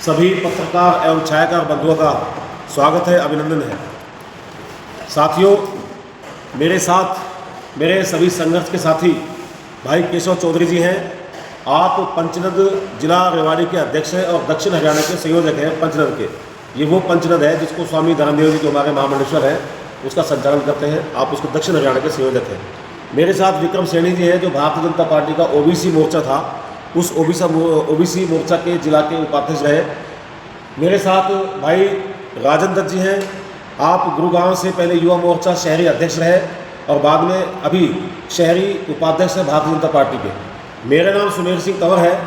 सभी पत्रकार एवं छायाकार बंधुओं का स्वागत है, अभिनंदन है। साथियों, मेरे साथ मेरे सभी संघर्ष के साथी भाई केशव चौधरी जी हैं। आप पंचनद जिला रेवाड़ी के अध्यक्ष हैं और दक्षिण हरियाणा के संयोजक हैं पंचनद के। ये वो पंचनद है जिसको स्वामी धर्मदेव जी जो हमारे महामंडलेश्वर हैं उसका संचालन करते हैं। आप उसको दक्षिण हरियाणा के संयोजक हैं। मेरे साथ विक्रम सैनी जी हैं जो भारतीय जनता पार्टी का ओबीसी मोर्चा था, उस ओबीसी मोर्चा के जिला के उपाध्यक्ष रहे। मेरे साथ भाई राजन दत्त जी हैं। आप गुरुगांव से पहले युवा मोर्चा शहरी अध्यक्ष रहे और बाद में अभी शहरी उपाध्यक्ष हैं भारतीय जनता पार्टी के। मेरा नाम सुमेर सिंह तंवर है।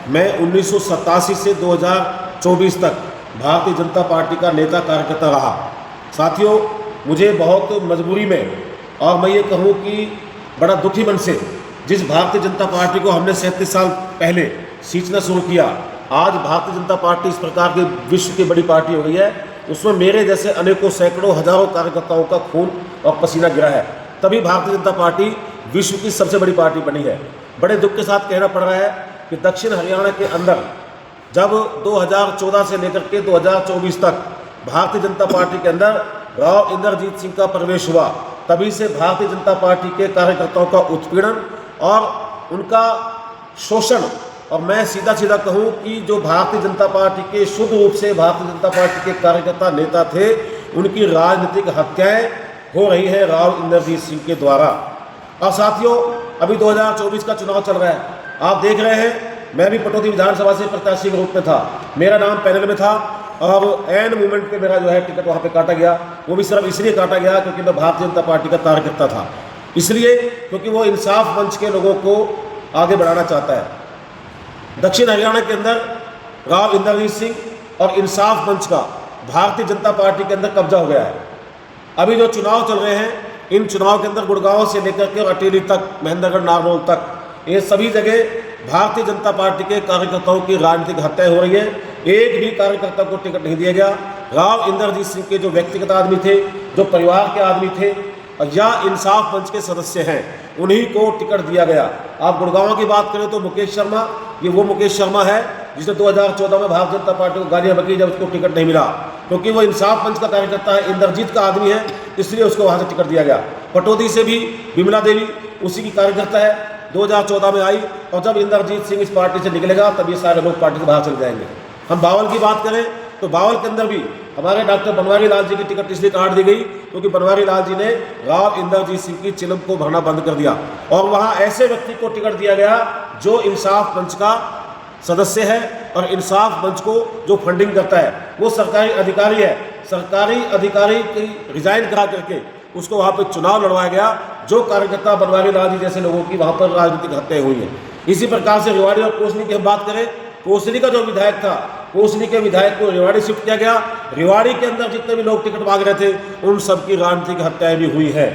मैं 1987 से 2024 तक भारतीय जनता पार्टी का नेता कार्यकर्ता रहा। साथियों, मुझे बहुत मजबूरी में और मैं ये कहूँ कि बड़ा दुखी मन से जिस भारतीय जनता पार्टी को हमने 37 साल पहले सींचना शुरू किया, आज भारतीय जनता पार्टी इस प्रकार की विश्व की बड़ी पार्टी हो गई है। उसमें मेरे जैसे अनेकों सैकड़ों हजारों कार्यकर्ताओं का खून और पसीना गिरा है, तभी भारतीय जनता पार्टी विश्व की सबसे बड़ी पार्टी बनी है। बड़े दुख के साथ कहना पड़ रहा है कि दक्षिण हरियाणा के अंदर जब 2014 से लेकर के 2024 तक भारतीय जनता पार्टी के अंदर राव इंद्रजीत सिंह का प्रवेश हुआ, तभी से भारतीय जनता पार्टी के कार्यकर्ताओं का उत्पीड़न और उनका शोषण, और मैं सीधा सीधा कहूं कि जो भारतीय जनता पार्टी के शुद्ध रूप से भारतीय जनता पार्टी के कार्यकर्ता नेता थे, उनकी राजनीतिक हत्याएं हो रही है राव इंद्रजीत सिंह के द्वारा। और साथियों, अभी 2024 का चुनाव चल रहा है। आप देख रहे हैं, मैं भी पटौदी विधानसभा से प्रत्याशी के रूप में था। मेरा नाम पैनल में था और एन मूवमेंट पे मेरा जो है टिकट वहाँ पे काटा गया। वो भी सिर्फ इसलिए काटा गया क्योंकि मैं भारतीय जनता पार्टी का कार्यकर्ता था, इसलिए क्योंकि वो इंसाफ मंच के लोगों को आगे बढ़ाना चाहता है। दक्षिण हरियाणा के अंदर राव इंद्रजीत सिंह और इंसाफ मंच का भारतीय जनता पार्टी के अंदर कब्जा हो गया है। अभी जो चुनाव चल रहे हैं, इन चुनाव के अंदर गुड़गांव से लेकर के और अटेली तक, महेंद्रगढ़, नारनौल तक, ये सभी जगह भारतीय जनता पार्टी के कार्यकर्ताओं की राजनीतिक हत्या हो रही है। एक भी कार्यकर्ता को टिकट नहीं दिया गया। राव इंद्रजीत सिंह के जो व्यक्तिगत आदमी थे, जो परिवार के आदमी थे या इंसाफ मंच के सदस्य हैं, उन्हीं को टिकट दिया गया। आप गुड़गांव की बात करें तो मुकेश शर्मा, ये वो मुकेश शर्मा है जिसने 2014 में भारतीय जनता पार्टी को गालियां बकी जब उसको टिकट नहीं मिला, क्योंकि वो इंसाफ मंच का कार्यकर्ता है, इंद्रजीत का आदमी है, इसलिए उसको वहाँ से टिकट दिया गया। पटौदी से भी विमला देवी उसी की कार्यकर्ता है, 2014 में आई, और जब इंद्रजीत सिंह इस पार्टी से निकलेगा तब ये सारे लोग पार्टी से बाहर चले जाएंगे। हम बावल की बात करें तो बावल के अंदर भी हमारे डॉक्टर बनवारी लाल जी की टिकट इसलिए काट दी गई क्योंकि बनवारी लाल जी ने राव इंद्रजीत सिंह की चिलम को भरना बंद कर दिया और वहाँ ऐसे व्यक्ति को टिकट दिया गया जो इंसाफ मंच का सदस्य है और इंसाफ मंच को जो फंडिंग करता है, वो सरकारी अधिकारी है। सरकारी अधिकारी की रिजाइन करा करके उसको वहाँ पर चुनाव लड़वाया गया। जो कार्यकर्ता बनवारी लाल जी जैसे लोगों की वहाँ पर राजनीतिक हत्याएं हुई हैं। इसी प्रकार से रेवाड़ी और कोसली की हम बात करें, कोसली का जो विधायक था, कोसली के विधायक को रेवाड़ी शिफ्ट किया गया। रेवाड़ी के अंदर जितने भी लोग टिकट मांग रहे थे, उन सबकी राजनीतिक हत्याएं भी हुई है।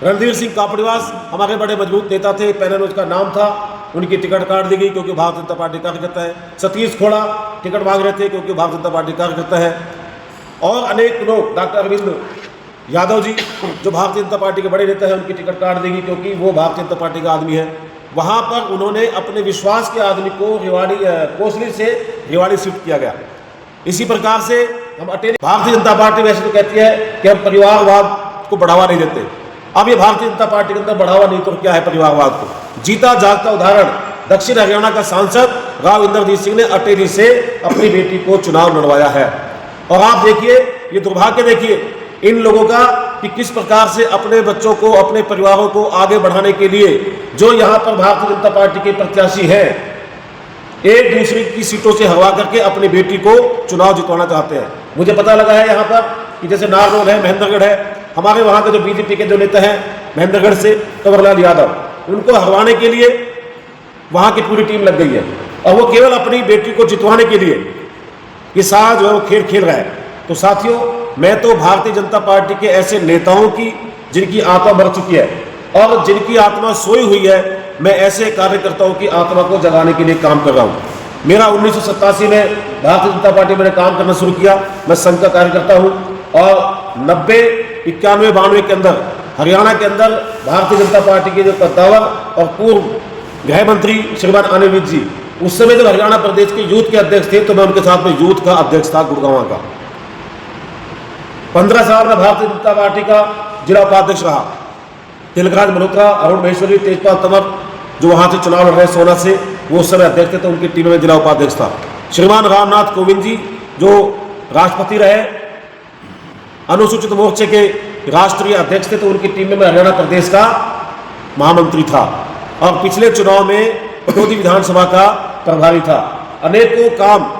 रणधीर सिंह कापड़ीवास हमारे बड़े मजबूत नेता थे, पहले उसका नाम था, उनकी टिकट काट दी गई क्योंकि भारतीय जनता पार्टी कार्यकर्ता है। सतीश खोड़ा टिकट मांग रहे थे क्योंकि भारतीय जनता पार्टी कार्यकर्ता है। और अनेक लोग, डॉक्टर अरविंद यादव जी जो भारतीय जनता पार्टी के बड़े नेता हैं, उनकी टिकट काट देगी क्योंकि वो भारतीय जनता पार्टी का आदमी है। वहाँ पर उन्होंने अपने विश्वास के आदमी को रेवाड़ी कोसली से रेवाड़ी शिफ्ट किया गया। इसी प्रकार से हम अटेली, भारतीय जनता पार्टी वैसे तो कहती है कि हम परिवारवाद को बढ़ावा नहीं देते। अब ये भारतीय जनता पार्टी के अंदर बढ़ावा नहीं तो क्या है परिवारवाद को? जीता जागता उदाहरण दक्षिण हरियाणा का सांसद राव इंद्रजीत सिंह ने अटेली से अपनी बेटी को चुनाव लड़वाया है। और आप देखिए, ये दुर्भाग्य देखिए इन लोगों का कि किस प्रकार से अपने बच्चों को, अपने परिवारों को आगे बढ़ाने के लिए जो यहाँ पर भारतीय जनता पार्टी के प्रत्याशी हैं, एक दूसरे की सीटों से हरवा करके अपनी बेटी को चुनाव जितवाना चाहते हैं। मुझे पता लगा है यहाँ पर कि जैसे नारनौल है, महेंद्रगढ़ है, हमारे वहाँ के जो बीजेपी के जो नेता हैं महेंद्रगढ़ से कंवरलाल यादव, उनको हरवाने के लिए वहाँ की पूरी टीम लग गई है और वो केवल अपनी बेटी को जितवाने के लिए ये सारा जो है वो खेल खेल रहा है। तो साथियों, मैं तो भारतीय जनता पार्टी के ऐसे नेताओं की जिनकी आत्मा मर चुकी है और जिनकी आत्मा सोई हुई है, मैं ऐसे कार्यकर्ताओं की आत्मा को जगाने के लिए काम कर रहा हूँ। मेरा 1987 में भारतीय जनता पार्टी में काम करना शुरू किया। मैं संघ का कार्यकर्ता हूँ और 90, 91, 92 के अंदर हरियाणा के अंदर भारतीय जनता पार्टी के जो कद्दावर और पूर्व गृह मंत्री श्रीमान अनिल विज जी, उस समय जब हरियाणा प्रदेश के यूथ के अध्यक्ष थे तो मैं उनके साथ में यूथ का अध्यक्ष था गुड़गांव का। 15 साल में भारतीय जनता पार्टी का जिला उपाध्यक्ष रहा। तिलकराज मल्होत्रा, अरुण महेश्वरी, तेजपाल तंवर जो वहां से चुनाव लड़ रहे सोना से, वो उस समय अध्यक्ष थे, तो उनकी टीम में जिला उपाध्यक्ष था। श्रीमान रामनाथ कोविंद जी जो राष्ट्रपति रहे, अनुसूचित मोर्चे के राष्ट्रीय अध्यक्ष थे, तो उनकी टीम में मैं हरियाणा प्रदेश का महामंत्री था और पिछले चुनाव में पटौदी विधानसभा का प्रभारी था। अनेकों काम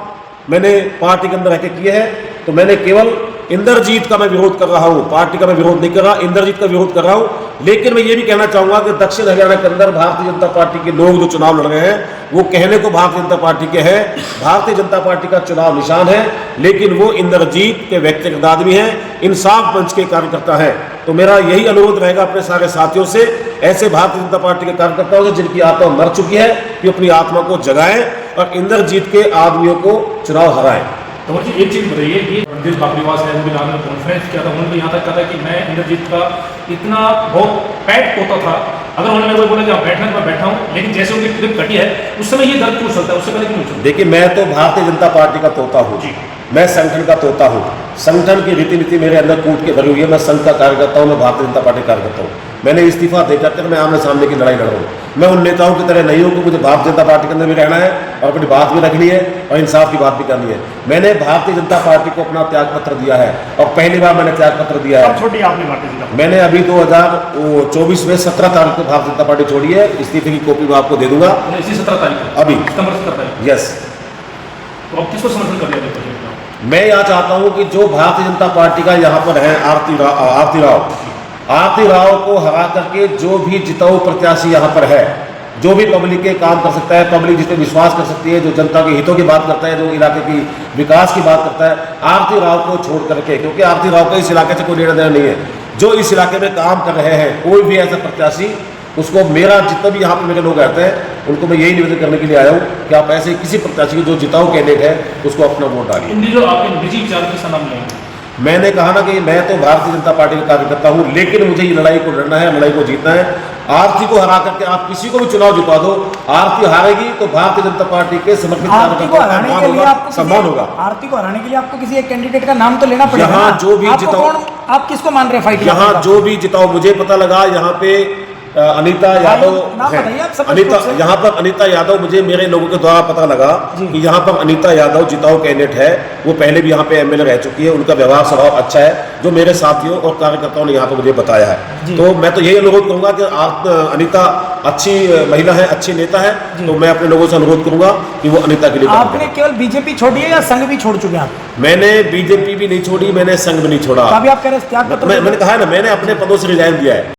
मैंने पार्टी के अंदर रह के किए हैं। तो मैंने केवल इंद्रजीत का मैं विरोध कर रहा हूं, पार्टी का मैं विरोध नहीं कर रहा, इंद्रजीत का विरोध कर रहा हूं। लेकिन मैं ये भी कहना चाहूंगा कि दक्षिण हरियाणा के अंदर भारतीय जनता पार्टी के लोग जो चुनाव लड़ रहे हैं वो कहने को भारतीय जनता पार्टी के हैं, भारतीय जनता पार्टी का चुनाव निशान है, लेकिन वो इंद्रजीत के व्यक्तिगत आदमी हैं, इंसाफ मंच के कार्यकर्ता हैं। तो मेरा यही अनुरोध रहेगा अपने सारे साथियों से, ऐसे भारतीय जनता पार्टी के कार्यकर्ताओं से जिनकी आत्मा मर चुकी है, कि अपनी आत्मा को जगाएं और इंद्रजीत के आदमियों को चुनाव हराएं। तो मुझे एक चीज़ बताइए, ये रणधीर बाबरीवास है, उनके नाम में कॉन्फ्रेंस किया था, उन्होंने यहाँ तक कहा था कि मैं इंद्रजीत का इतना बहुत पैट होता था, अगर उन्होंने मेरे को बोला कि आप बैठना तो मैं बैठा हूँ, लेकिन जैसे उनकी क्लिप कटी है उस समय ये दर्द क्यों चलता है, उससे पहले क्यों चलता? देखिए, मैं तो भारतीय जनता पार्टी का तोता हूँ जी, मैं संगठन का तोता हूँ। संगठन की रीति नीति मेरे अंदर कूट के भरी हुई है। मैं संघ का कार्यकर्ता हूँ, मैं भारतीय जनता पार्टी कार्यकर्ता हूँ। मैंने इस्तीफा दे कर मैं आमने सामने की लड़ाई लड़ रहा हूँ। मैं उन नेताओं की तरह नहीं हूँ कि मुझे भारतीय जनता पार्टी के अंदर भी रहना है और अपनी बात भी रखनी है और इंसाफ की बात भी करनी है। मैंने भारतीय जनता पार्टी को अपना त्याग पत्र दिया है और पहली बार मैंने त्याग पत्र दिया है। छोड़ी आपने भारतीय जनता? मैंने अभी 2024 में 17 तारीख को भारतीय जनता पार्टी छोड़ी है। इस्तीफे की कॉपी मैं आपको दे दूंगा इसी 17 तारीख को, अभी सितंबर 17 तारीख। यस। तो आप किसको समर्थन कर रहे हैं? मैं यहाँ चाहता हूँ कि जो भारतीय जनता पार्टी का यहाँ पर है आरती राव को हरा करके जो भी जिताऊ प्रत्याशी यहाँ पर है, जो भी पब्लिक के काम कर सकता है, पब्लिक जिस पे विश्वास कर सकती है, जो जनता के हितों की बात करता है, जो इलाके की विकास की बात करता है, आरती राव को छोड़ करके, क्योंकि आरती राव का इस इलाके से कोई लेना देना नहीं है। जो इस इलाके में काम कर रहे हैं, कोई भी ऐसा प्रत्याशी, उसको मेरा जितना भी यहाँ पे मेरे लोग रहते हैं उनको मैं यही निवेदन करने के लिए आया हूँ कि आप ऐसे किसी प्रत्याशी की जो जिताऊ कैंडिडेट है उसको अपना वोट डालिए। जो आपके निजी विचार के नाम लेंगे, मैंने कहा ना कि मैं तो भारतीय जनता पार्टी का कार्यकर्ता हूं, लेकिन मुझे ये लड़ाई को लड़ना है, लड़ाई को जीतना है। आरती को हरा करके आप किसी को भी चुनाव जिता दो, आरती हारेगी तो भारतीय जनता पार्टी के समर्पित सम्मान होगा। आरती को हराने के लिए आपको किसी एक कैंडिडेट का नाम तो लेना पड़ेगा। यहाँ जो भी जिताओ, आप किसको मान रहे हैं फाइट? यहाँ जो भी जिताओ, मुझे पता लगा यहाँ पे अनीता यादव है, यहाँ पर अनीता यादव, मुझे मेरे लोगों के द्वारा पता लगा कि यहाँ पर अनीता यादव जिताऊ कैंडिडेट है। वो पहले भी यहाँ पे एमएलए रह चुकी है, उनका व्यवहार स्वभाव अच्छा है, जो मेरे साथियों और कार्यकर्ताओं ने यहाँ पर मुझे बताया है। तो मैं तो यही अनुरोध करूंगा कि अनीता अच्छी महिला है, अच्छी नेता है, तो मैं अपने लोगों से अनुरोध करूंगा कि वो अनीता के लिए। आपने केवल बीजेपी छोड़ी है या संघ भी छोड़ चुके हैं? मैंने बीजेपी भी नहीं छोड़ी, मैंने संघ भी नहीं छोड़ा। अभी आप कह रहे हैं, मैंने कहा है ना, मैंने अपने पदों से रिजाइन दिया है।